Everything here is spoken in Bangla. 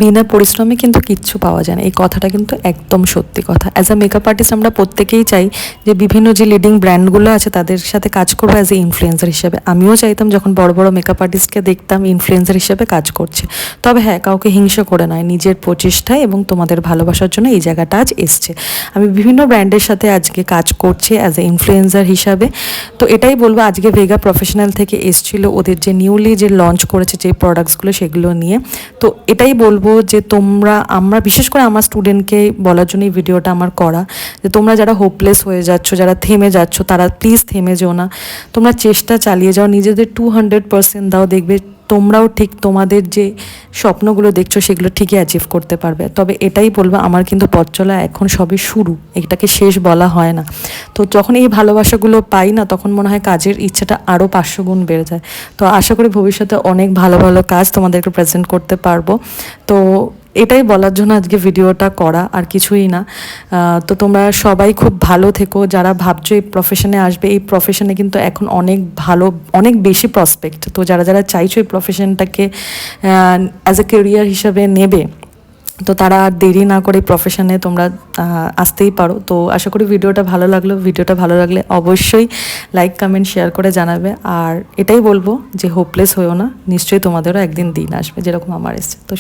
বিনা পরিশ্রমে কিন্তু কিচ্ছু পাওয়া যায় না, এই কথাটা কিন্তু একদম সত্যি কথা। অ্যাজ আ মেকআপ আর্টিস্ট আমরা প্রত্যেকেই চাই যে বিভিন্ন যে লিডিং ব্র্যান্ডগুলো আছে তাদের সাথে কাজ করবো অ্যাজ এ ইনফ্লুয়েন্সার হিসেবে। আমিও চাইতাম যখন বড় বড় মেকআপ আর্টিস্টকে দেখতাম ইনফ্লুয়েন্সার হিসেবে কাজ করছে। তবে হ্যাঁ, কাউকে হিংসা করে নয়, নিজের প্রচেষ্টায় এবং তোমাদের ভালোবাসার জন্য এই জায়গাটা আজ এসছে। আমি বিভিন্ন ব্র্যান্ডের সাথে আজকে কাজ করছি অ্যাজ এ ইনফ্লুয়েন্সার হিসাবে। তো এটাই বলবো, আজকে ভেগা প্রফেশনাল থেকে এসেছিলো ওদের যে নিউলি যে লঞ্চ করেছে যে প্রোডাক্টসগুলো সেগুলো নিয়ে। তো এটাই বলবো যে আমরা বিশেষ করে আমার স্টুডেন্টকে বলার জন্য এই ভিডিওটা আমার করা, যে তোমরা যারা হোপলেস হয়ে যাচ্ছ, যারা থেমে যাচ্ছ, তারা প্লিজ থেমে যেও না। তোমরা চেষ্টা চালিয়ে যাও, নিজেদের 200% দাও, দেখবে তোমরাও ঠিক তোমাদের যে স্বপ্নগুলো দেখছো সেগুলো ঠিকই অ্যাচিভ করতে পারবে। তবে এটাই বলবো, আমার কিন্তু পথ চলা এখন সবই শুরু, এটাকে শেষ বলা হয় না। তো যখন এই ভালোবাসাগুলো পাই না, তখন মনে হয় কাজের ইচ্ছাটা আরও 500 গুণ বেড়ে যায়। তো আশা করি ভবিষ্যতে অনেক ভালো ভালো কাজ তোমাদেরকে প্রেজেন্ট করতে পারবো। তো এটাই বলার জন্য আজকে ভিডিওটা করা, আর কিছুই না। তো তোমরা সবাই খুব ভালো থেকো। যারা ভাবছো এই প্রফেশনে আসবে, এই প্রফেশনে কিন্তু এখন অনেক ভালো, অনেক বেশি প্রসপেক্ট। তো যারা যারা চাইছো এই প্রফেশনটাকে অ্যাজ এ কেরিয়ার হিসাবে নেবে, তো তারা আর দেরি না করে প্রফেশনে তোমরা আসতেই পারো। তো আশা করি ভিডিওটা ভালো লাগলো। ভিডিওটা ভালো লাগলে অবশ্যই লাইক কমেন্ট শেয়ার করে জানাবে। আর এটাই বলবো যে হোপলেস হয়েও না, নিশ্চয়ই তোমাদেরও একদিন দিন আসবে যেরকম আমার এসছে। তো